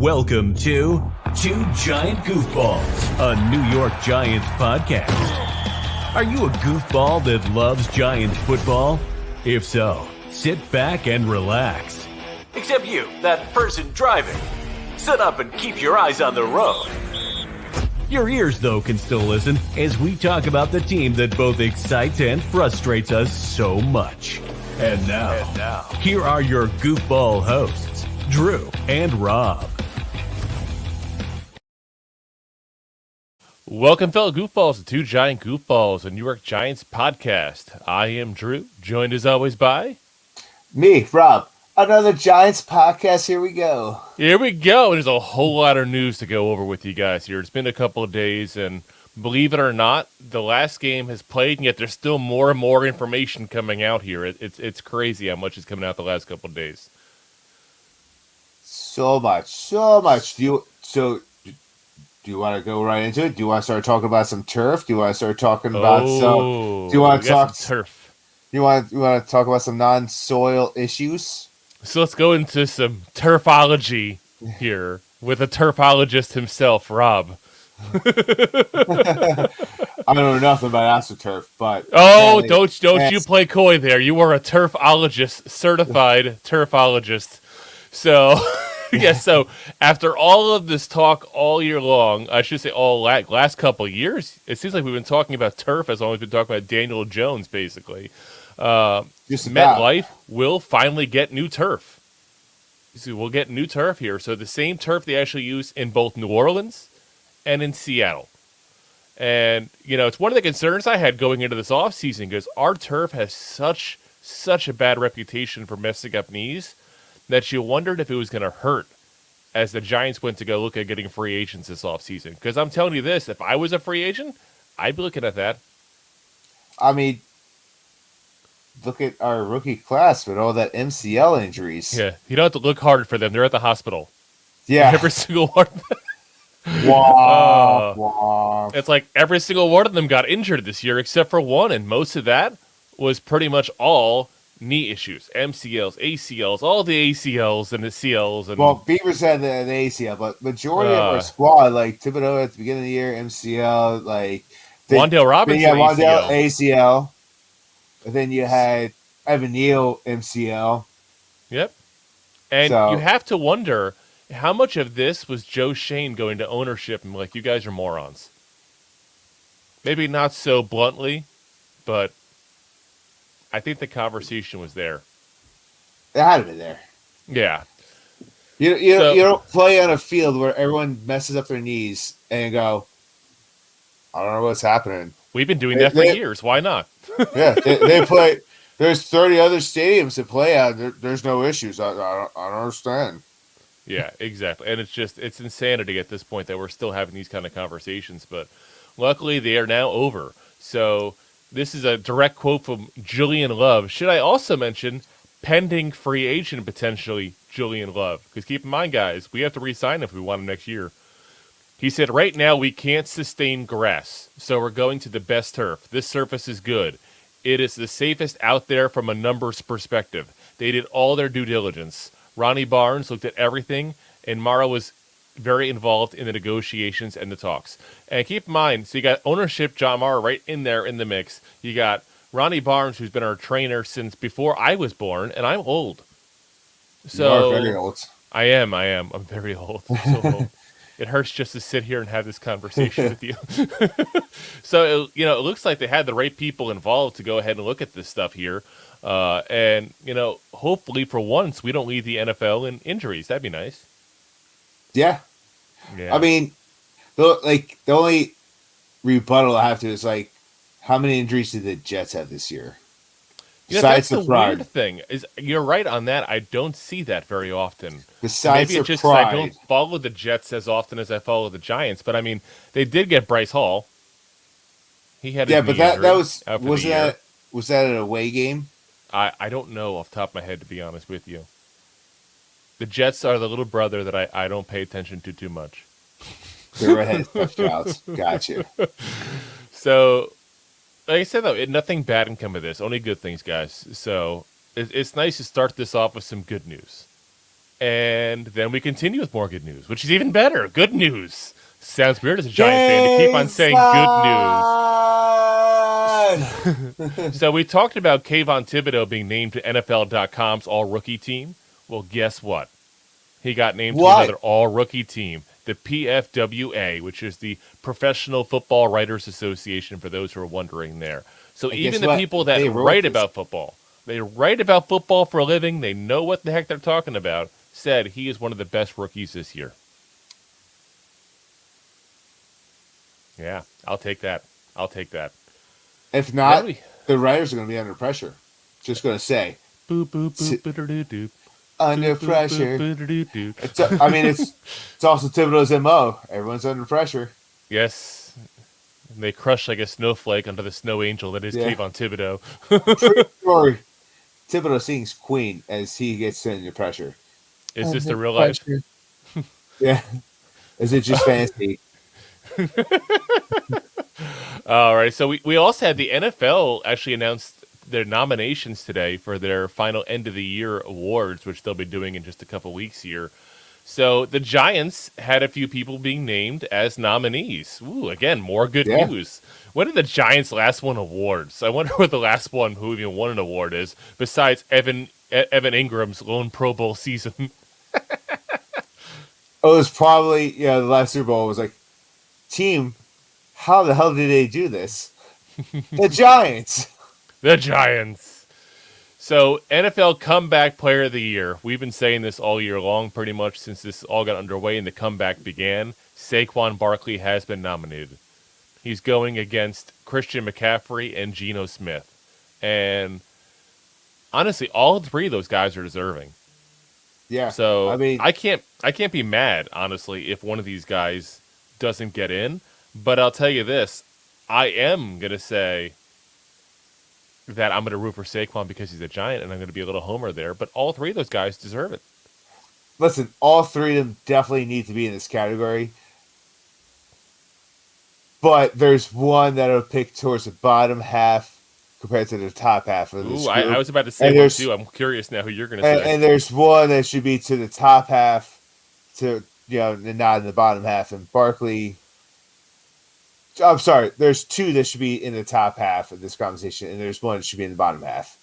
Welcome to Two Giant Goofballs, a New York Giants podcast. Are you a goofball that loves Giants football? If so, sit back and relax. Except you, that person driving. Sit up and keep your eyes on the road. Your ears, though, can still listen as we talk about the team that both excites and frustrates us so much. And now, here are your goofball hosts, Drew and Rob. Welcome, fellow goofballs, to Two Giant Goofballs, a New York Giants podcast. I am Drew, joined as always by... Me, Rob. Another Giants podcast. Here we go. Here we go. There's a whole lot of news to go over with you guys here. It's been a couple of days, and believe it or not, the last game has played, and yet there's still more and more information coming out here. It's crazy how much is coming out the last couple of days. So much. Do you want to go right into it? Do you want to start talking about some turf? Do you want to start talking about some? Do you want to talk turf? You want to talk about some non-soil issues? So let's go into some turfology here with a turfologist himself, Rob. I don't know nothing about AstroTurf, but don't you play coy there? You are a turfologist, certified turfologist. So. Yeah, so after all of this talk all year long, I should say last couple of years, it seems like we've been talking about turf as long as we've been talking about Daniel Jones, basically. Metlife will finally get new turf. So we'll get new turf here. So the same turf they actually use in both New Orleans and in Seattle. And, it's one of the concerns I had going into this offseason because our turf has such a bad reputation for messing up knees that you wondered if it was going to hurt as the Giants went to go look at getting free agents this offseason. Because I'm telling you this, if I was a free agent, I'd be looking at that. I mean, look at our rookie class with all that MCL injuries. Yeah, you don't have to look hard for them. They're at the hospital. Yeah. Every single one. Wow. It's like every single one of them got injured this year except for one, and most of that was pretty much all knee issues, MCLs, ACLs, all the ACLs and the CLs. And well, Beavers had the ACL, but majority of our squad, like Thibodeaux at the beginning of the year, MCL, like Wan'Dale Robinson, ACL. And then you had Evan Neal, MCL. Yep. And you have to wonder how much of this was Joe Shane going to ownership and like, you guys are morons. Maybe not so bluntly, but I think the conversation was there. It had to be there. Yeah. You don't play on a field where everyone messes up their knees and go, I don't know what's happening. We've been doing that for years. Why not? Yeah, they play. There's 30 other stadiums to play at. There's no issues. I don't understand. Yeah, exactly. And it's insanity at this point that we're still having these kind of conversations. But luckily, they are now over. So this is a direct quote from Julian Love. Should I also mention pending free agent potentially Julian Love? Because keep in mind, guys, we have to re-sign him if we want him next year. He said, right now we can't sustain grass, so we're going to the best turf. This surface is good. It is the safest out there from a numbers perspective. They did all their due diligence. Ronnie Barnes looked at everything, and Mara was very involved in the negotiations and the talks. And keep in mind, so you got ownership, John Mara, right in there in the mix. You got Ronnie Barnes, who's been our trainer since before I was born, and I'm old. So you are very old. I am. I'm very old. I'm so old. It hurts just to sit here and have this conversation with you. So, it looks like they had the right people involved to go ahead and look at this stuff here. And, hopefully for once we don't lead the NFL in injuries. That'd be nice. Yeah. I mean, the only rebuttal I have to is how many injuries did the Jets have this year? That's the weird thing. You're right on that. I don't see that very often. Besides maybe it's just 'cause I don't follow the Jets as often as I follow the Giants. But I mean, they did get Bryce Hall. He had but that was that an away game? I don't know off the top of my head, to be honest with you. The Jets are the little brother that I don't pay attention to too much. The redheaded touchdowns. Got you. So, like I said, though, nothing bad can come of this. Only good things, guys. So, it's nice to start this off with some good news. And then we continue with more good news, which is even better. Good news. Sounds weird as a Giant fan to keep on saying good news. So we talked about Kayvon Thibodeaux being named to NFL.com's all-rookie team. Well, guess what? He got named to another all-rookie team, the PFWA, which is the Professional Football Writers Association, for those who are wondering there. So even the people that write about football, they write about football for a living, they know what the heck they're talking about, said he is one of the best rookies this year. Yeah, I'll take that. If not, the writers are going to be under pressure. Just going to say. Boop, boop, boop, boop, under pressure. It's also Thibodeau's MO. Everyone's under pressure. Yes. And they crush like a snowflake under the snow angel that is Kayvon Thibodeaux. True story. Thibodeaux sings Queen as he gets under pressure. Is this the real life? Yeah. Is it just fantasy? All right. So we also had the NFL actually announced their nominations today for their final end of the year awards, which they'll be doing in just a couple weeks here. So the Giants had a few people being named as nominees. Ooh, again, more good news. When did the Giants last win awards? I wonder what the last one who even won an award is, besides Evan Ingram's lone Pro Bowl season. It was probably, the last Super Bowl was like, team, how the hell did they do this? The Giants. The Giants. So, NFL Comeback Player of the Year. We've been saying this all year long, pretty much since this all got underway and the comeback began. Saquon Barkley has been nominated. He's going against Christian McCaffrey and Geno Smith. And honestly, all three of those guys are deserving. Yeah. So, I can't be mad, honestly, if one of these guys doesn't get in. But I'll tell you this. I am going to say that I'm going to root for Saquon because he's a Giant, and I'm going to be a little homer there. But all three of those guys deserve it. Listen, all three of them definitely need to be in this category. But there's one that I'll pick towards the bottom half compared to the top half of this group. I was about to say one too. I'm curious now who you're going to say. And there's one that should be to the top half, to not in the bottom half. And Barkley. I'm sorry. There's two that should be in the top half of this conversation, and there's one that should be in the bottom half.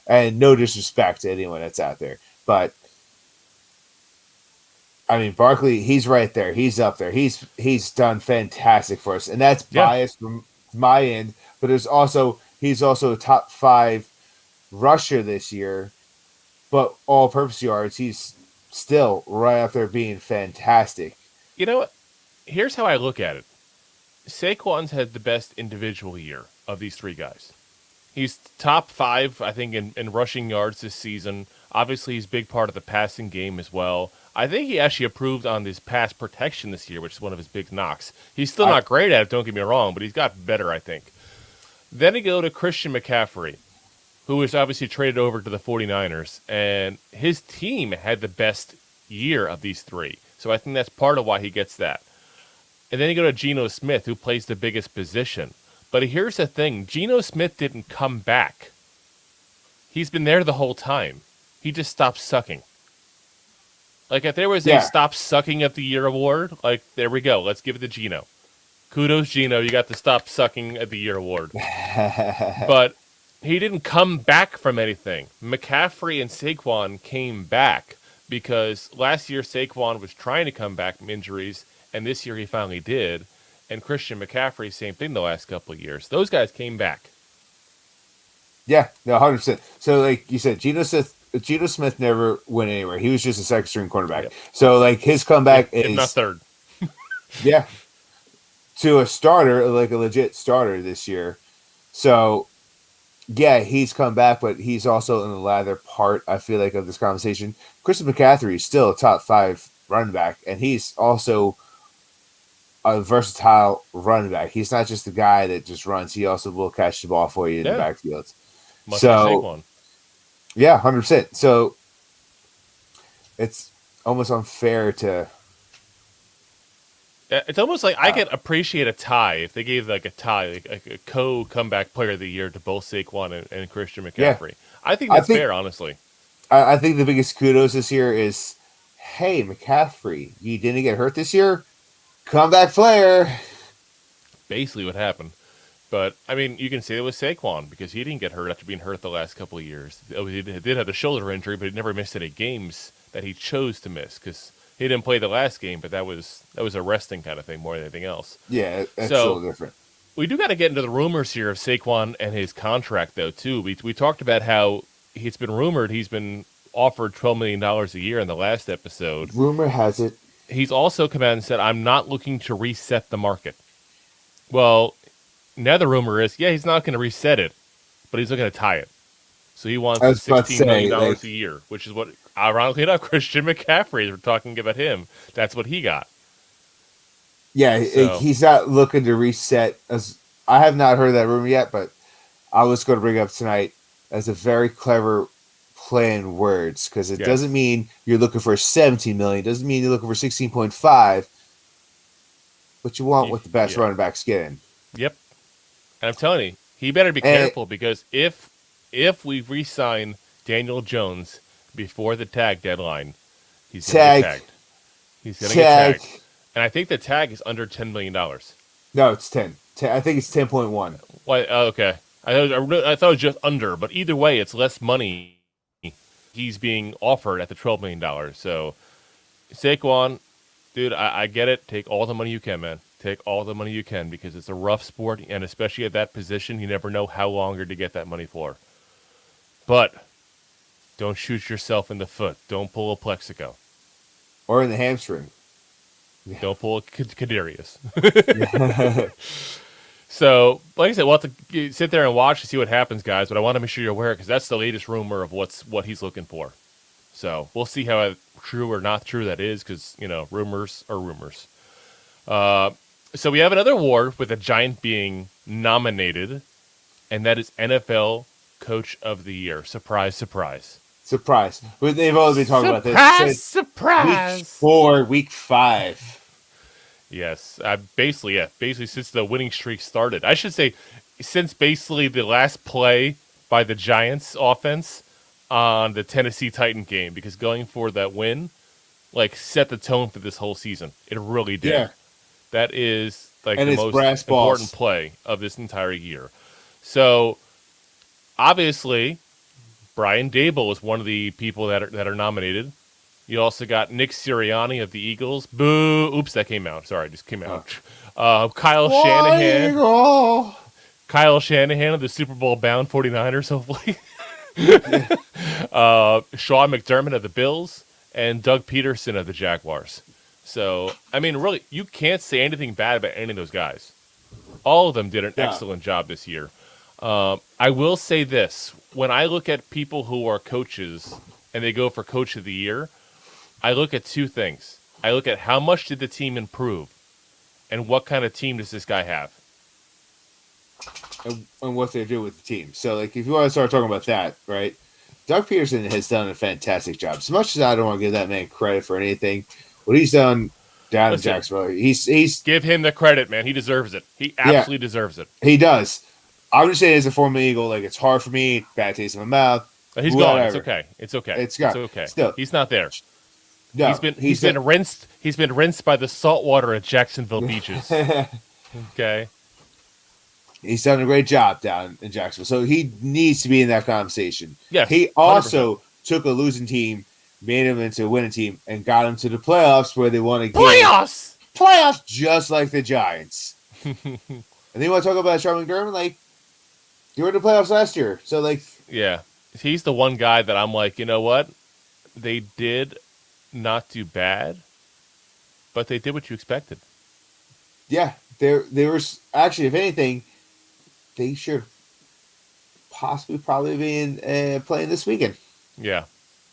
And no disrespect to anyone that's out there, but Barkley, he's right there. He's up there. He's done fantastic for us, and that's biased from my end. But he's also a top 5 rusher this year, but all-purpose yards, he's still right up there being fantastic. You know what? Here's how I look at it. Saquon's had the best individual year of these three guys. He's top 5, I think, in rushing yards this season. Obviously, he's a big part of the passing game as well. I think he actually improved on his pass protection this year, which is one of his big knocks. He's still not great at it, don't get me wrong, but he's got better, I think. Then you go to Christian McCaffrey, who was obviously traded over to the 49ers, and his team had the best year of these three. So I think that's part of why he gets that. And then you go to Geno Smith, who plays the biggest position. But here's the thing. Geno Smith didn't come back. He's been there the whole time. He just stopped sucking. Like, if there was a Stop Sucking of the Year award, like, there we go. Let's give it to Geno. Kudos, Geno. You got the Stop Sucking of the Year award. But he didn't come back from anything. McCaffrey and Saquon came back because last year Saquon was trying to come back from injuries, and this year he finally did. And Christian McCaffrey, same thing the last couple of years. Those guys came back. Yeah, no, 100%. So, like you said, Geno Smith never went anywhere. He was just a second-string quarterback. Yep. So, like, his comeback is... If not third. Yeah. To a starter, like a legit starter this year. So, yeah, he's come back, but he's also in the latter part, I feel like, of this conversation. Christian McCaffrey is still a top 5 running back, and he's also a versatile running back. He's not just the guy that just runs. He also will catch the ball for you in the backfield. Must take one. Yeah, 100%. So it's almost unfair to... It's almost like I could appreciate a tie if they gave like a tie, like a co-comeback player of the year to both Saquon and Christian McCaffrey. Yeah. I think that's fair, honestly. I think the biggest kudos this year is hey, McCaffrey, you didn't get hurt this year? Comeback player. Basically what happened. But, I mean, you can say it with Saquon because he didn't get hurt after being hurt the last couple of years. He did have the shoulder injury, but he never missed any games that he chose to miss because he didn't play the last game, but that was a resting kind of thing more than anything else. Yeah, that's so, a little different. We do got to get into the rumors here of Saquon and his contract, though, too. We talked about how it's been rumored he's been offered $12 million a year in the last episode. Rumor has it. He's also come out and said, I'm not looking to reset the market. Well, now the rumor is, he's not going to reset it, but he's looking to tie it. So he wants $16 million a year, which is what, ironically enough, Christian McCaffrey, we're talking about him. That's what he got. Yeah, So, he's not looking to reset. I have not heard that rumor yet, but I was going to bring it up tonight as a very clever play in words because it doesn't mean you're looking for $17 million. It doesn't mean you're looking for 16.5, but you want what the best running back's getting. Yep. And I'm telling you, he better be careful because if we re-sign Daniel Jones before the tag deadline, he's going to get tagged. He's going to get tagged. And I think the tag is under $10 million. No, it's 10. I think it's 10.1. Why? Okay. I thought it was just under, but either way, it's less money he's being offered at the $12 million. So, Saquon, dude, I get it. Take all the money you can, man. Take all the money you can because it's a rough sport, and especially at that position, you never know how long you're to get that money for. But don't shoot yourself in the foot. Don't pull a Plexico. Or in the hamstring. Don't pull a Kadarius. So, like I said, we'll have to sit there and watch to see what happens, guys. But I want to make sure you're aware because that's the latest rumor of what he's looking for. So we'll see how true or not true that is because, rumors are rumors. So we have another award with a Giant being nominated, and that is NFL Coach of the Year. Surprise, surprise. Surprise. They've always been talking about this. Surprise! Week 4, week 5. Yes. Basically since the winning streak started. I should say since basically the last play by the Giants offense on the Tennessee Titan game because going for that win, set the tone for this whole season. It really did. Yeah. That is the most important play of this entire year. So, obviously, Brian Daboll is one of the people that are nominated. You also got Nick Sirianni of the Eagles. Boo! Oops, that came out. Sorry, it just came out. Kyle Shanahan. Kyle Shanahan of the Super Bowl bound 49ers, hopefully. Sean McDermott of the Bills. And Doug Peterson of the Jaguars. So, I mean, really, you can't say anything bad about any of those guys. All of them did an excellent job this year. I will say this. When I look at people who are coaches and they go for Coach of the Year, I look at two things. I look at how much did the team improve and what kind of team does this guy have? And what they do with the team. So, if you want to start talking about that, right? Doug Peterson has done a fantastic job. As much as I don't want to give that man credit for anything, what he's done down in Jacksonville, he's give him the credit, man. He deserves it. He absolutely deserves it. He does. I'm just saying, as a former Eagle, it's hard for me. Bad taste in my mouth. He's gone. It's okay. It's okay. It's okay. Still, he's not there. No, he's been rinsed. He's been rinsed by the salt water at Jacksonville beaches. Okay. He's done a great job down in Jacksonville, so he needs to be in that conversation. Yes, he also took a losing team, made him into a winning team, and got him to the playoffs where they won a game. Playoffs, just like the Giants. And then you want to talk about Sean McDermott? You were in the playoffs last year, so yeah, he's the one guy that I'm you know what? They did not do bad, but they did what you expected. Yeah, they were actually, if anything, they should probably be playing this weekend. Yeah,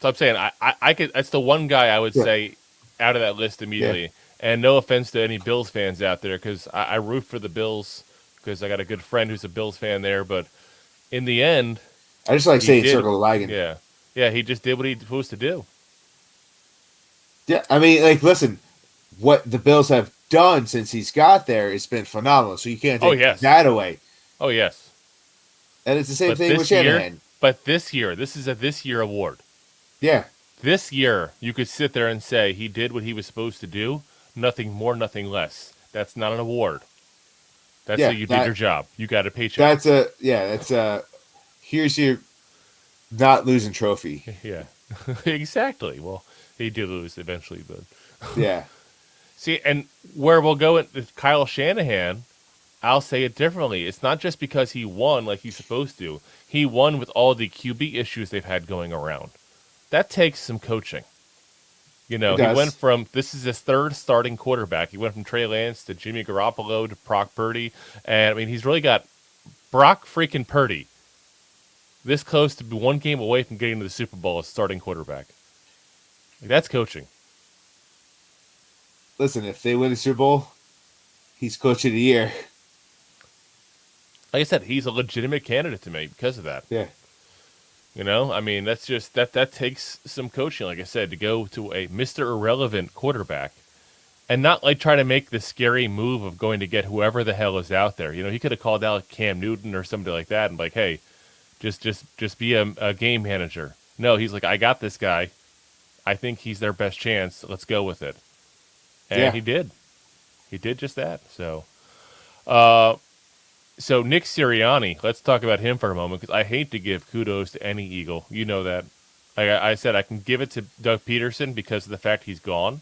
so I'm saying I could. That's the one guy I would say out of that list immediately. Yeah. And no offense to any Bills fans out there, because I root for the Bills because I got a good friend who's a Bills fan there. But in the end, I just saying circle the wagon. Yeah, he just did what he was supposed to do. Yeah, I mean, listen, what the Bills have done since he's got there has been phenomenal. So you can't take that away. Oh, yes. And it's the same thing with Shanahan. But this year, this is a this year award. Yeah. This year, you could sit there and say he did what he was supposed to do, nothing more, nothing less. That's not an award. That's Yeah, how you did your job. You got a paycheck. That's here's your not losing trophy. Yeah, exactly. Well, he did lose eventually, but Yeah. see, and where we'll go with Kyle Shanahan, I'll say it differently. It's not just because he won like he's supposed to. He won with all the QB issues they've had going around. That takes some coaching. You know, he went from, this is his third starting quarterback. He went from Trey Lance to Jimmy Garoppolo to Brock Purdy. And, I mean, he's really got Brock freaking Purdy this close to be one game away from getting to the Super Bowl as starting quarterback. Like, that's coaching. Listen, if they win the Super Bowl, he's coach of the year. Like I said, he's a legitimate candidate to me because of that. Yeah. You know, I mean, that's just that takes some coaching, like I said, to go to a Mr. Irrelevant quarterback and not like try to make the scary move of going to get whoever the hell is out there. You know, he could have called out Cam Newton or somebody like that and like, hey, just be a game manager. No, he's like, I got this guy. I think he's their best chance. Let's go with it. And he did. He did just that. So Nick Sirianni, let's talk about him for a moment because I hate to give kudos to any Eagle. You know that. Like I said, I can give it to Doug Peterson because of the fact he's gone.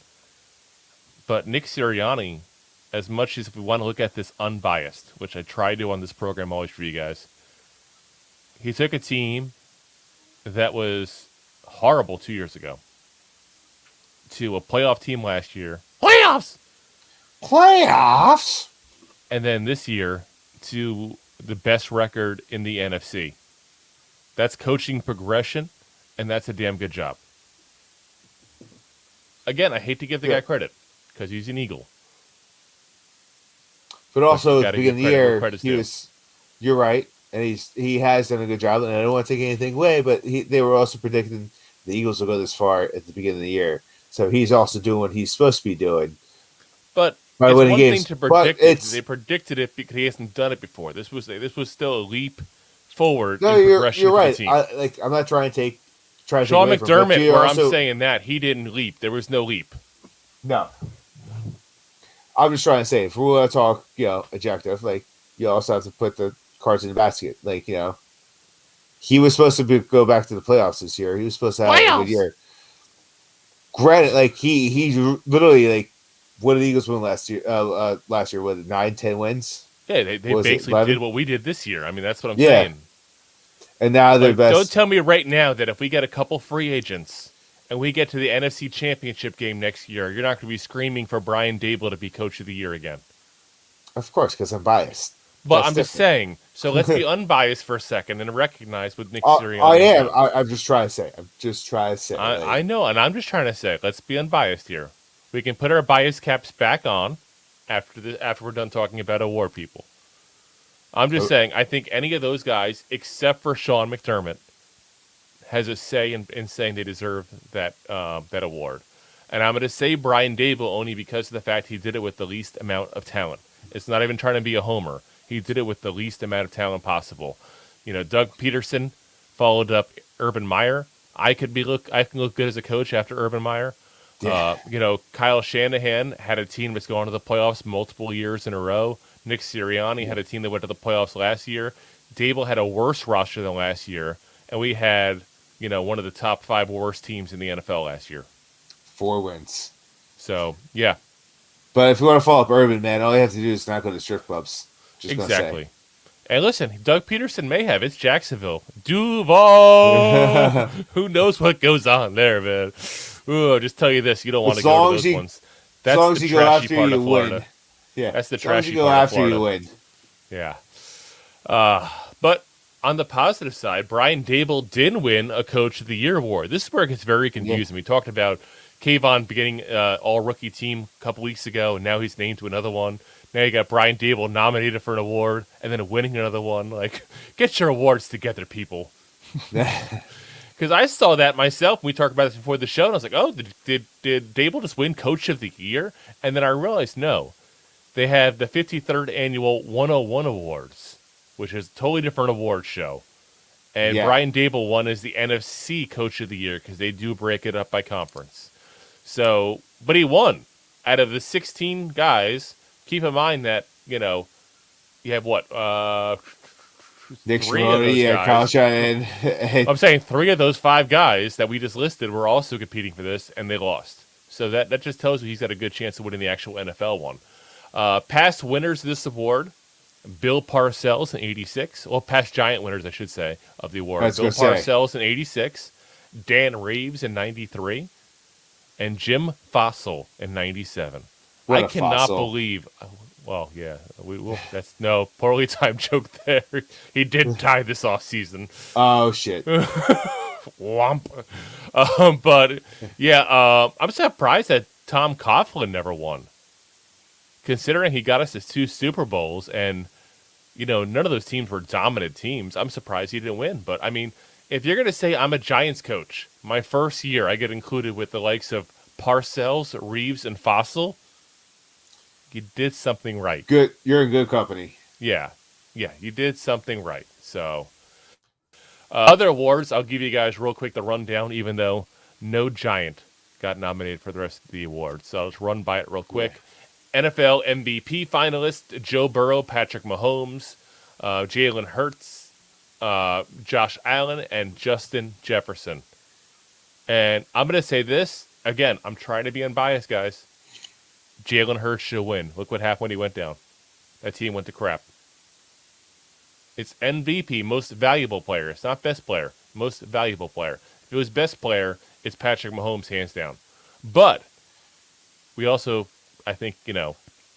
But Nick Sirianni, as much as if we want to look at this unbiased, which I try to on this program always for you guys, he took a team that was horrible 2 years ago to a playoff team last year. Playoffs! And then this year to the best record in the NFC. That's coaching progression, and that's a damn good job. Again, I hate to give the guy credit because he's an Eagle. But also, at the beginning of the year, you're right, and he has done a good job, and I don't want to take anything away, but they were also predicting the Eagles will go this far at the beginning of the year. So he's also doing what he's supposed to be doing. But it's one thing to predict it. They predicted it because he hasn't done it before. This was still a leap forward in progression for the team. I'm not trying to take Sean McDermott, where I'm saying that he didn't leap. There was no leap. No. I'm just trying to say, if we want to talk, objective, like you also have to put the cards in the basket. Like, he was supposed to go back to the playoffs this year. He was supposed to have a good year. Granted, like he literally like. What did the Eagles win last year? Last year, what, 9-10 wins? Yeah, they basically did what we did this year. I mean, that's what I'm saying. And now they're best. Don't tell me right now that if we get a couple free agents and we get to the NFC Championship game next year, you're not going to be screaming for Brian Daboll to be Coach of the Year again. Of course, because I'm biased. But I'm just saying. So let's be unbiased for a second and recognize what Nick Sirianni. I am. I'm just trying to say. I know, and I'm just trying to say, let's be unbiased here. We can put our bias caps back on after we're done talking about award people. I'm just saying, I think any of those guys, except for Sean McDermott, has a say in saying they deserve that award. And I'm going to say Brian Daboll only because of the fact he did it with the least amount of talent. It's not even trying to be a homer. He did it with the least amount of talent possible. Doug Peterson followed up Urban Meyer. I can look good as a coach after Urban Meyer. Yeah. Kyle Shanahan had a team that's gone to the playoffs multiple years in a row. Nick Sirianni had a team that went to the playoffs last year. Daboll had a worse roster than last year, and we had, one of the top 5 worst teams in the NFL last year. 4 wins. So, yeah. But if you want to follow up Urban, man, all you have to do is not go to strip clubs. Just exactly. And listen, Doug Peterson may have. It's Jacksonville. Duval! Who knows what goes on there, man? Ooh, I'll just tell you this. You don't want to go to those ones. That's the trashy part of Florida. Win. Yeah. That's the trashy part of Florida. You win. Yeah. But on the positive side, Brian Daboll did win a Coach of the Year award. This is where it gets very confusing. We talked about Kayvon beginning all-rookie team a couple weeks ago, and now he's named to another one. Now you got Brian Daboll nominated for an award and then winning another one. Like, get your awards together, people. Because I saw that myself. We talked about this before the show, and I was like, oh, did Daboll just win Coach of the Year? And then I realized, no. They have the 53rd Annual 101 Awards, which is a totally different award show. And Brian Daboll won as the NFC Coach of the Year because they do break it up by conference. So, but he won. Out of the 16 guys, keep in mind that, you have what? Nick three of those guys. and I'm saying 3 of those 5 guys that we just listed were also competing for this, and they lost. So that just tells you he's got a good chance of winning the actual NFL one. Past winners of this award, Bill Parcells in 86. Well, past Giant winners, I should say, of the award. Bill Parcells in 86, Dan Reeves in 93, and Jim Fossil in 97. I cannot believe... Well, yeah, that's no poorly timed joke there. He did die this offseason. Oh, shit. Womp. But, yeah, I'm surprised that Tom Coughlin never won. Considering he got us to 2 Super Bowls and, none of those teams were dominant teams, I'm surprised he didn't win. But, I mean, if you're going to say I'm a Giants coach, my first year I get included with the likes of Parcells, Reeves, and Fossil, you did something right. Good. You're in good company. Yeah, you did something right. So, other awards, I'll give you guys real quick the rundown, even though no Giant got nominated for the rest of the awards. So I'll just run by it real quick. Yeah. NFL MVP finalist, Joe Burrow, Patrick Mahomes, Jalen Hurts, Josh Allen, and Justin Jefferson. And I'm going to say this, again, I'm trying to be unbiased, guys. Jalen Hurts should win. Look what happened when he went down. That team went to crap. It's MVP, most valuable player. It's not best player, most valuable player. If it was best player, it's Patrick Mahomes, hands down. But we also, I think,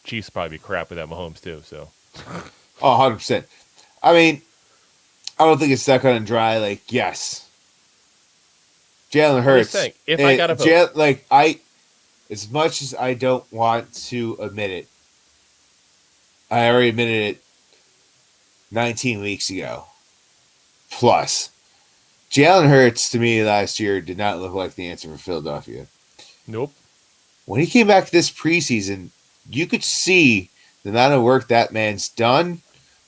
Chiefs probably be crap without Mahomes too. So, 100%. I mean, I don't think it's that cut and dry. Like, yes, Jalen Hurts. If I got a vote. As much as I don't want to admit it, I already admitted it 19 weeks ago. Plus, Jalen Hurts to me last year did not look like the answer for Philadelphia. Nope. When he came back this preseason, you could see the amount of work that man's done,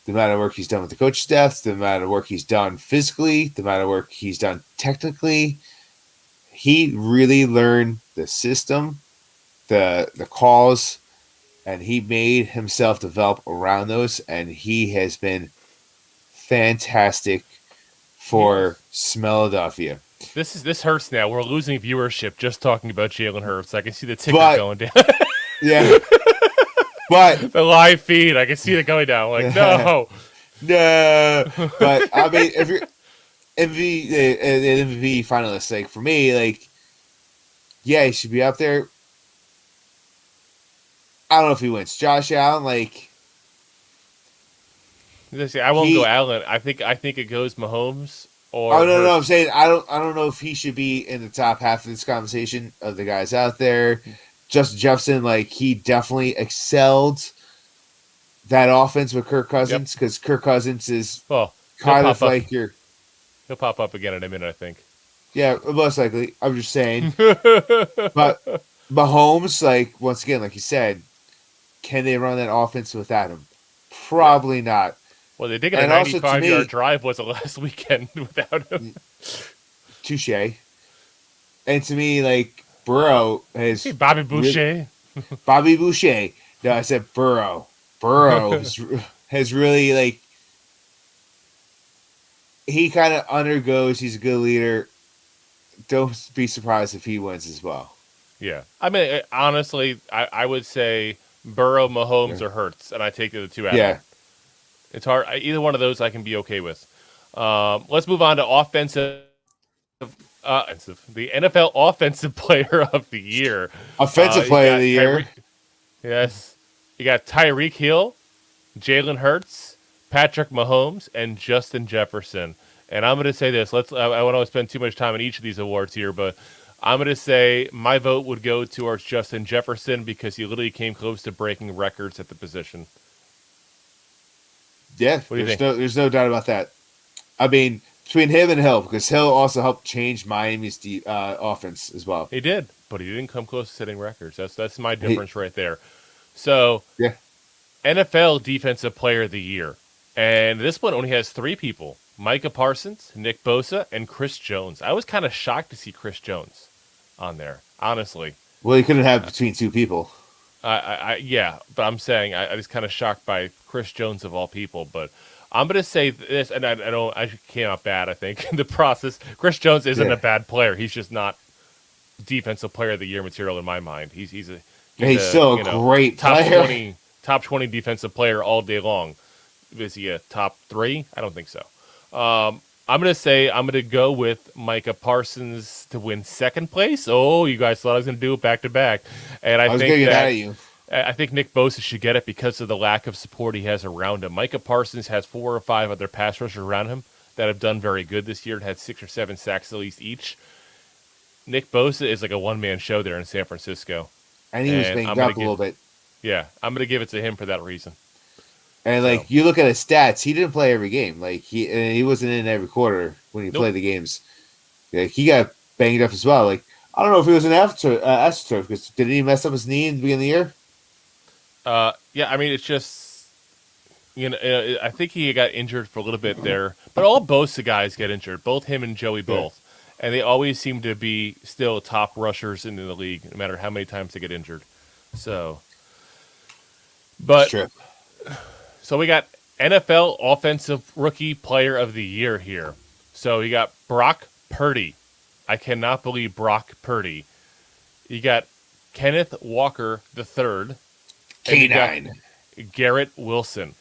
the amount of work he's done with the coach staff, the amount of work he's done physically, the amount of work he's done technically. He really learned the system, the calls, and he made himself develop around those, and he has been fantastic for Smellodelphia. This hurts now. We're losing viewership just talking about Jalen Hurts. I can see the ticker going down. Yeah. But the live feed, I can see it going down. Like, no. But I mean, if you're MVP finalist, like for me, yeah, he should be up there. I don't know if he wins. Josh Allen, I won't go Allen. I think it goes Mahomes or. Oh no, I'm saying I don't know if he should be in the top half of this conversation of the guys out there. Justin Jefferson, he definitely excelled that offense with Kirk Cousins because Kirk Cousins is kind of like your. He'll pop up again in a minute, I think. Yeah, most likely. I'm just saying. But Mahomes, once again, like you said, can they run that offense without him? Probably not. Well, they did get a 95-yard drive was the last weekend without him. Touche. And to me, Burrow has... Hey, Bobby Boucher. Bobby Boucher. No, I said Burrow. Burrow has really, he kind of undergoes. He's a good leader. Don't be surprised if he wins as well. Yeah. I mean, honestly, I would say Burrow, Mahomes, or Hurts, and I take the 2 out of it. It's hard. Either one of those I can be okay with. Let's move on to offensive. The NFL Offensive Player of the Year. Offensive Player of the Year. Yes. You got Tyreek Hill, Jalen Hurts, Patrick Mahomes, and Justin Jefferson. And I'm going to say this. I don't want to spend too much time on each of these awards here, but I'm going to say my vote would go towards Justin Jefferson because he literally came close to breaking records at the position. Yeah, there's no doubt about that. I mean, between him and Hill, because Hill also helped change Miami's offense as well. He did, but he didn't come close to setting records. That's my difference right there. So, yeah, NFL Defensive Player of the Year. And this one only has 3 people. Micah Parsons, Nick Bosa, and Chris Jones. I was kind of shocked to see Chris Jones on there, honestly. Well, you couldn't have between two people. Yeah, but I'm saying I was kind of shocked by Chris Jones of all people. But I'm gonna say this, and I came out bad. I think in the process, Chris Jones isn't a bad player. He's just not defensive player of the year material in my mind. He's still a great player. Top 20 defensive player all day long. Is he a top 3? I don't think so. I'm going to go with Micah Parsons to win second place. Oh, you guys thought I was going to do it back to back. And I think Nick Bosa should get it because of the lack of support he has around him. Micah Parsons has 4 or 5 other pass rushers around him that have done very good this year and had 6 or 7 sacks at least each. Nick Bosa is like a one-man show there in San Francisco. And he was banged up a little bit. Yeah, I'm going to give it to him for that reason. And you look at his stats, he didn't play every game. He wasn't in every quarter when he played the games. He got banged up as well. I don't know if he was an astroturf because did he mess up his knee in the beginning of the year? Yeah, I mean it's just I think he got injured for a little bit there, but all Bosa guys get injured, both him and Joey both, and they always seem to be still top rushers in the league, no matter how many times they get injured. So, but. So we got NFL Offensive Rookie Player of the Year here. So you got Brock Purdy. I cannot believe Brock Purdy. You got Kenneth Walker III. K9. Garrett Wilson.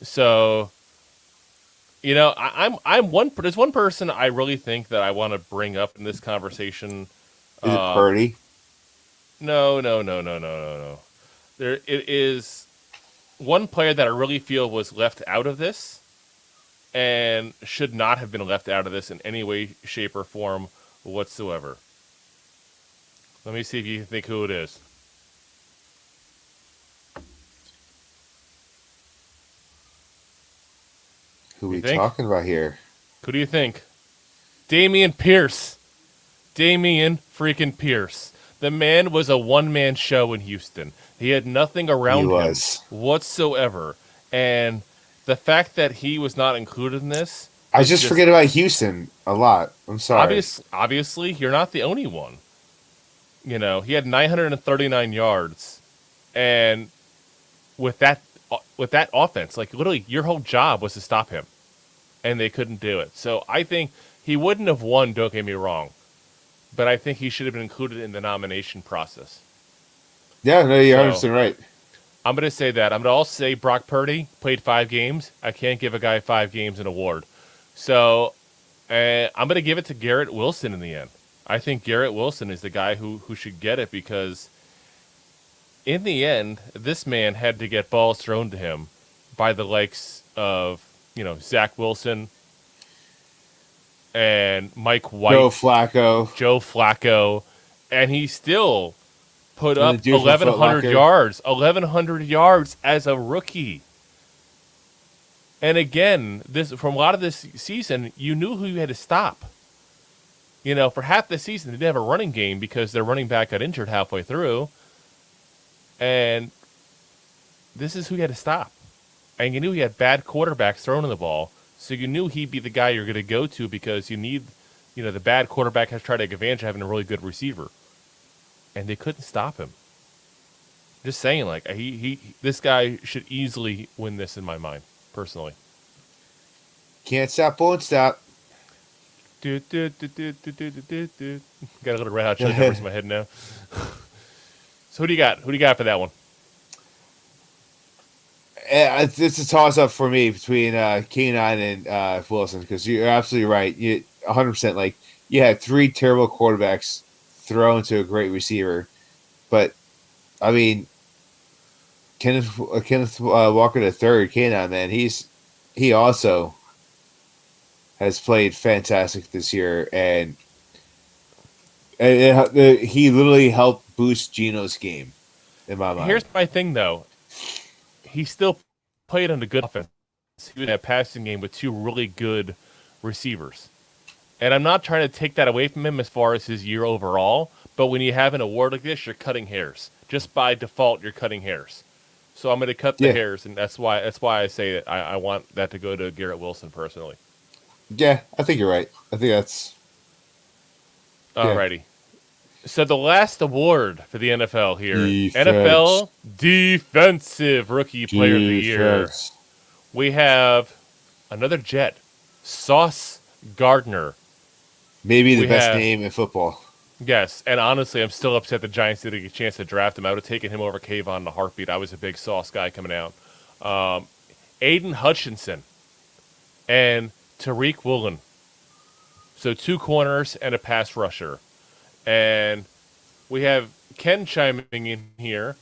So, there's one person I really think that I want to bring up in this conversation. Is it Purdy? No. It is one player that I really feel was left out of this and should not have been left out of this in any way, shape, or form whatsoever. Let me see if you can think who it is. Who are we talking about here? Who do you think? Dameon Pierce. Dameon freaking Pierce. The man was a one-man show in Houston. He had nothing around him whatsoever. And the fact that he was not included in this... I just forget about Houston a lot. I'm sorry. Obviously, you're not the only one. He had 939 yards. And with that offense, literally your whole job was to stop him. And they couldn't do it. So I think he wouldn't have won, don't get me wrong. But I think he should have been included in the nomination process. Yeah, no, you're 100% right. I'm going to say that. I'm going to also say Brock Purdy played 5 games. I can't give a guy 5 games an award. So I'm going to give it to Garrett Wilson in the end. I think Garrett Wilson is the guy who should get it because in the end, this man had to get balls thrown to him by the likes of, Zach Wilson, and Mike White, Joe Flacco, and he still put up 1,100 yards. 1,100 yards as a rookie. And again, from a lot of this season, you knew who you had to stop. For half the season, they didn't have a running game because their running back got injured halfway through. And this is who you had to stop. And you knew he had bad quarterbacks throwing the ball. So you knew he'd be the guy you're going to go to because you need, the bad quarterback has tried to take advantage of having a really good receiver. And they couldn't stop him. Just saying, this guy should easily win this in my mind, personally. Can't stop, won't stop. Got a little Red Hot Chili Peppers in my head now. So who do you got? Who do you got for that one? It's a toss-up for me between K9 and Wilson because you're absolutely right. 100%. You had 3 terrible quarterbacks thrown to a great receiver. But, I mean, Kenneth Walker III, K9, man, he also has played fantastic this year. And he literally helped boost Geno's game, in my mind. Here's my thing, though. He still played on a good offense. He was in a passing game with 2 really good receivers. And I'm not trying to take that away from him as far as his year overall, but when you have an award like this, you're cutting hairs. Just by default, you're cutting hairs. So I'm going to cut the hairs, and that's why I say that I want that to go to Garrett Wilson personally. Yeah, I think you're right. I think that's Alrighty. So the last award for the NFL here, defense. NFL Defensive Rookie Player of the Year. Defense. We have another Jet, Sauce Gardner. Maybe the We best have- name in football. Yes, and honestly, I'm still upset the Giants didn't get a chance to draft him. I would have taken him over Kayvon in a heartbeat. I was a big Sauce guy coming out. Aiden Hutchinson and Tariq Woolen. So 2 corners and a pass rusher. And we have Ken chiming in here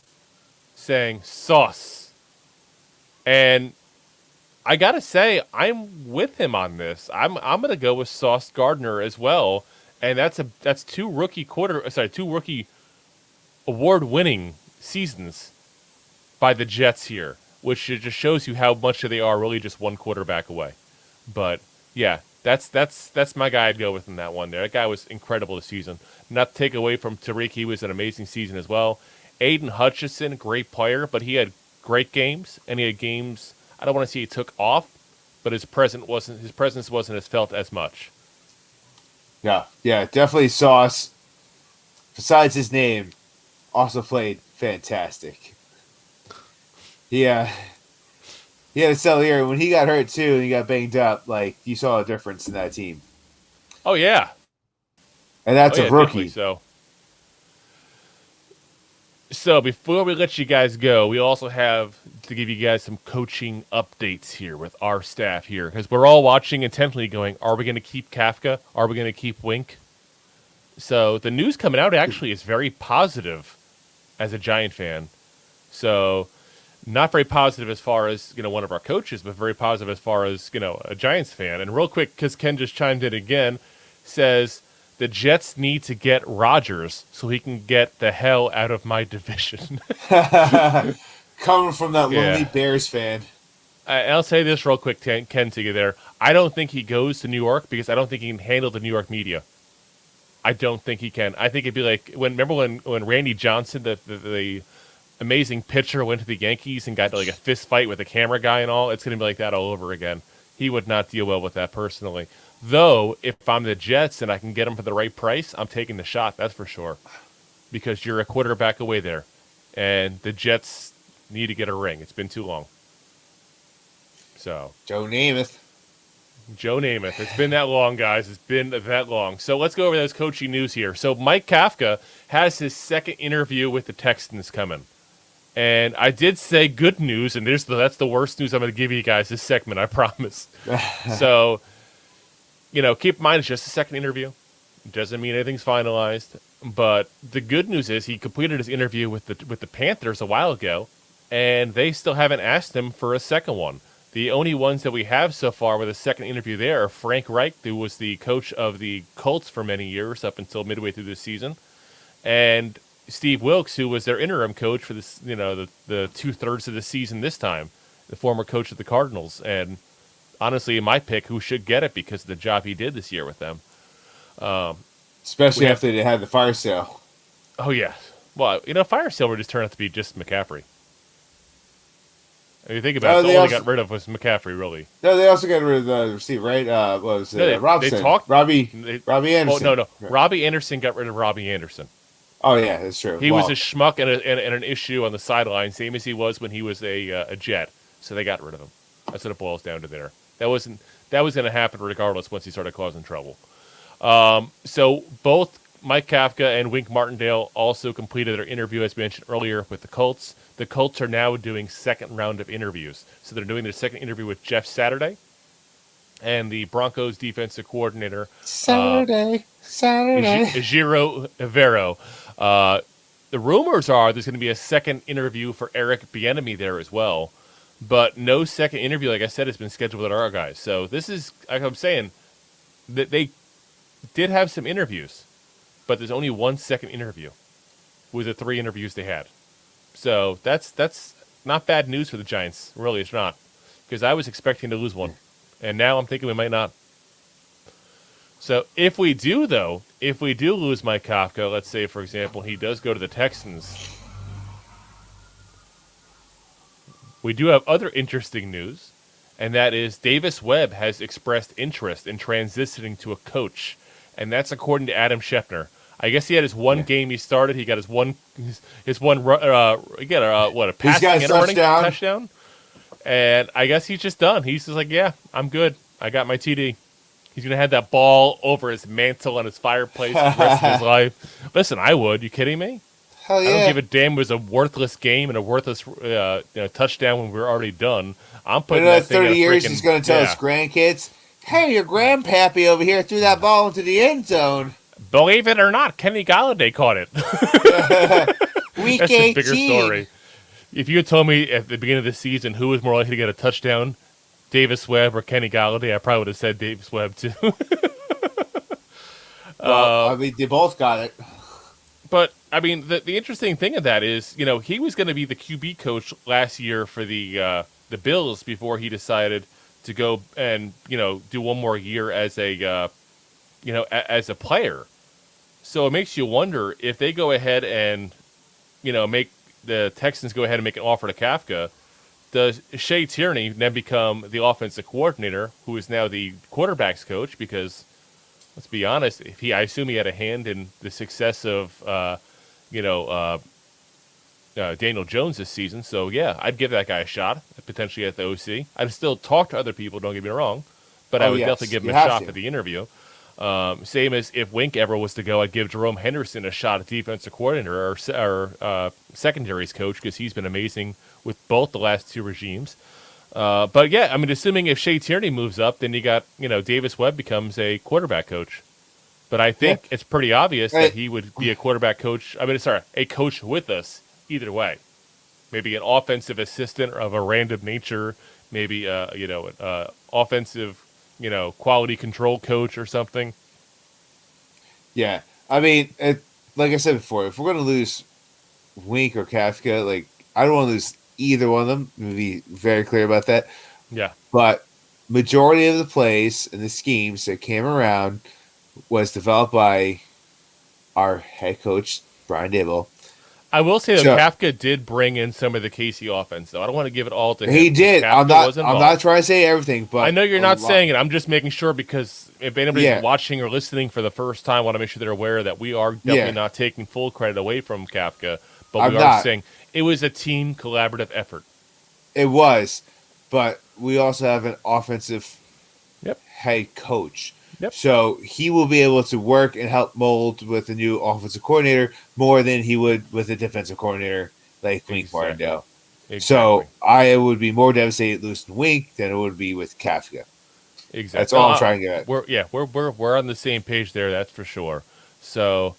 saying Sauce. And I got to say, I'm with him on this. I'm going to go with Sauce Gardner as well. And that's 2 rookie award-winning seasons by the Jets here, which just shows you how much they are really just 1 quarterback away. But yeah, that's my guy I'd go with in that one there. That guy was incredible this season. Not to take away from Tariq, he was an amazing season as well. Aiden Hutchinson, great player, but he had great games, and he had games I don't want to say he took off, but his presence wasn't as felt as much. Yeah, definitely Sauce. Besides his name, also played fantastic. Yeah. He had a stellar year. When he got hurt too and he got banged up, like you saw a difference in that team. Oh yeah. And that's a rookie. So before we let you guys go, we also have to give you guys some coaching updates here with our staff here, because we're all watching intently going, are we going to keep Kafka? Are we going to keep Wink? So the news coming out actually is very positive as a Giant fan. So not very positive as far as, one of our coaches, but very positive as far as, a Giants fan. And real quick, because Ken just chimed in again, says the Jets need to get Rodgers so he can get the hell out of my division. Coming from that lonely Bears fan. I'll say this real quick, Ken, to you there. I don't think he goes to New York because I don't think he can handle the New York media. I don't think he can. I think it'd be like remember when Randy Johnson, the amazing pitcher, went to the Yankees and got like a fist fight with a camera guy and all. It's going to be like that all over again. He would not deal well with that personally. Though, if I'm the Jets and I can get him for the right price, I'm taking the shot. That's for sure, because you're a quarterback away there, and the Jets need to get a ring. It's been too long. So Joe Namath. It's been that long, guys. It's been that long. So let's go over those coaching news here. So Mike Kafka has his second interview with the Texans coming. And I did say good news, and that's the worst news I'm going to give you guys this segment, I promise. So, keep in mind it's just a second interview. It doesn't mean anything's finalized. But the good news is he completed his interview with the Panthers a while ago, and they still haven't asked him for a second one. The only ones that we have so far with a second interview there are Frank Reich, who was the coach of the Colts for many years up until midway through this season, and Steve Wilkes, who was their interim coach for this, the 2/3 of the season this time, the former coach of the Cardinals. And honestly, my pick, who should get it because of the job he did this year with them. Especially after they had the fire sale. Oh, yeah. Well, fire sale would just turn out to be just McCaffrey. If you think about it, all they got rid of was McCaffrey, really. No, they also got rid of the receiver, right? Robson? They talked. Robbie Anderson. Oh, no. Right. Robbie Anderson got rid of Robbie Anderson. Oh, yeah, that's true. He was a schmuck and an issue on the sideline, same as he was when he was a Jet. So they got rid of him. That's what it boils down to there. That was going to happen regardless once he started causing trouble. So both Mike Kafka and Wink Martingdale also completed their interview, as mentioned earlier, with the Colts. The Colts are now doing second round of interviews. So they're doing their second interview with Jeff Saturday and the Broncos defensive coordinator. Saturday. Ejiro Evero. The rumors are there's going to be a second interview for Eric Bieniemy there as well. But no second interview, like I said, has been scheduled with our guys. So this is, like I'm saying, that they did have some interviews, but there's only one second interview with the 3 interviews they had. So that's not bad news for the Giants. Really, it's not. Because I was expecting to lose one. And now I'm thinking we might not. So if we do lose Mike Kafka, let's say, for example, he does go to the Texans, we do have other interesting news, and that is Davis Webb has expressed interest in transitioning to a coach, and that's according to Adam Schefter. I guess he had his one game he started. He got his one he got a passing and a running touchdown. And I guess he's just done. He's just like, yeah, I'm good. I got my TD. He's going to have that ball over his mantle on his fireplace for the rest of his life. Listen, I would. You kidding me? Hell yeah. I don't give a damn. It was a worthless game and a worthless touchdown when we were already done. I'm putting that thing 30 years he's going to tell his grandkids, hey, your grandpappy over here threw that ball into the end zone. Believe it or not, Kenny Galladay caught it. Week That's 18. a bigger story. If you had told me at the beginning of the season who was more likely to get a touchdown, Davis Webb or Kenny Galladay, I probably would have said Davis Webb too. Well, I mean, they both got it. But, I mean, the interesting thing of that is, he was going to be the QB coach last year for the Bills before he decided to go and, do one more year as a player. So it makes you wonder if they go ahead and, make the Texans go ahead and make an offer to Kafka, does Shea Tierney then become the offensive coordinator, who is now the quarterback's coach? Because let's be honest, I assume he had a hand in the success of, Daniel Jones this season. So yeah, I'd give that guy a shot, potentially at the OC. I'd still talk to other people. Don't get me wrong, but I would definitely give him a shot for the interview. Same as if Wink ever was to go, I'd give Jerome Henderson a shot at defensive coordinator or secondaries coach, because he's been amazing with both the last two regimes. But yeah, I mean, assuming if Shea Tierney moves up, then you got, Davis Webb becomes a quarterback coach. But I think it's pretty obvious that he would be a quarterback coach. A coach with us either way. Maybe an offensive assistant of a random nature, maybe an offensive quality control coach or something. Yeah. I mean, like I said before, if we're going to lose Wink or Kafka, I don't want to lose either one of them. To be very clear about that. Yeah. But majority of the plays and the schemes that came around was developed by our head coach, Brian Daboll. I will say that Kafka did bring in some of the KC offense, though. I don't want to give it all to him. He did. I'm not trying to say everything, but I know you're not saying it. I'm just making sure, because if anybody's watching or listening for the first time, I want to make sure they're aware that we are definitely not taking full credit away from Kafka, but we are saying it was a team collaborative effort. It was, but we also have an offensive head coach. Yep. So he will be able to work and help mold with the new offensive coordinator more than he would with a defensive coordinator like Wink Martingdale. Exactly. So I would be more devastated losing Wink than it would be with Kafka. Exactly. That's all I'm trying to get at. We're on the same page there, that's for sure. So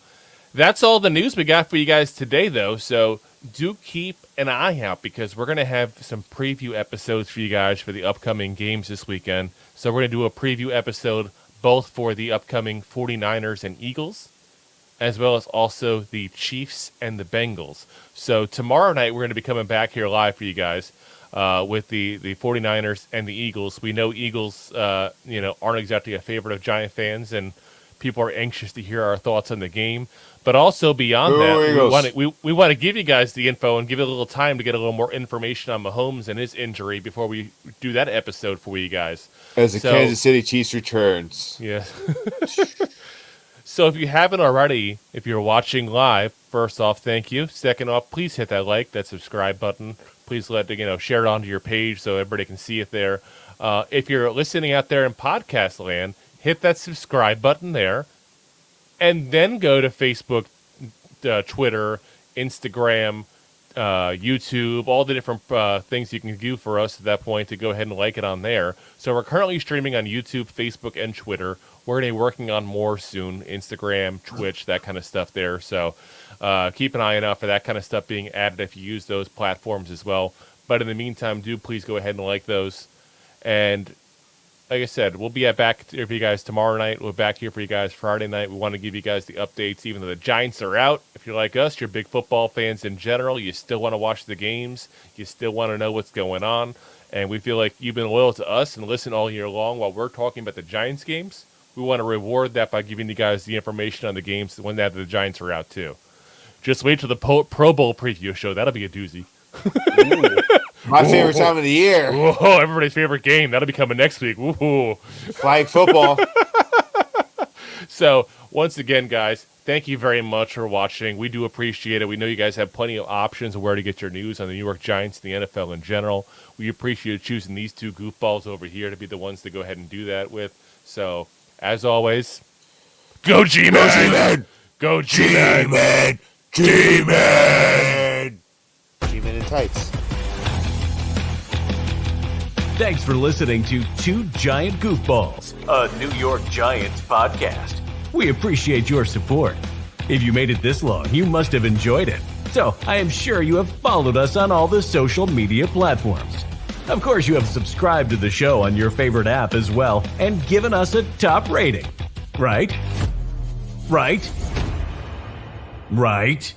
that's all the news we got for you guys today, though. So do keep an eye out, because we're going to have some preview episodes for you guys for the upcoming games this weekend. So we're going to do a preview episode both for the upcoming 49ers and Eagles, as well as also the Chiefs and the Bengals. So tomorrow night, we're going to be coming back here live for you guys with the 49ers and the Eagles. We know Eagles, aren't exactly a favorite of Giant fans, and people are anxious to hear our thoughts on the game. But also beyond that, we want to give you guys the info and give it a little time to get a little more information on Mahomes and his injury before we do that episode for you guys. As the Kansas City Chiefs returns. Yes. So if you haven't already, if you're watching live, first off, thank you. Second off, please hit that like, that subscribe button. Please share it onto your page so everybody can see it there. If you're listening out there in podcast land, hit that subscribe button there. And then go to Facebook, Twitter, Instagram, YouTube, all the different things you can do for us at that point to go ahead and like it on there. So we're currently streaming on YouTube, Facebook, and Twitter. We're going to be working on more soon, Instagram, Twitch, that kind of stuff there. So keep an eye out for that kind of stuff being added if you use those platforms as well. But in the meantime, do please go ahead and like those. And like I said, we'll be back here for you guys tomorrow night. We're back here for you guys Friday night. We want to give you guys the updates, even though the Giants are out. If you're like us, you're big football fans in general, you still want to watch the games. You still want to know what's going on. And we feel like you've been loyal to us and listen all year long while we're talking about the Giants games. We want to reward that by giving you guys the information on the games when the Giants are out, too. Just wait till the Pro Bowl preview show. That'll be a doozy. My favorite time of the year. Whoa, everybody's favorite game. That'll be coming next week. Woohoo. Flag football. So, once again, guys, thank you very much for watching. We do appreciate it. We know you guys have plenty of options of where to get your news on the New York Giants and the NFL in general. We appreciate choosing these two goofballs over here to be the ones to go ahead and do that with. So, as always, go G-Man! Go G-Man! G-Man! G-Man in tights. Thanks for listening to Two Giant Goofballs, a New York Giants podcast. We appreciate your support. If you made it this long, you must have enjoyed it. So I am sure you have followed us on all the social media platforms. Of course, you have subscribed to the show on your favorite app as well and given us a top rating. Right? Right? Right?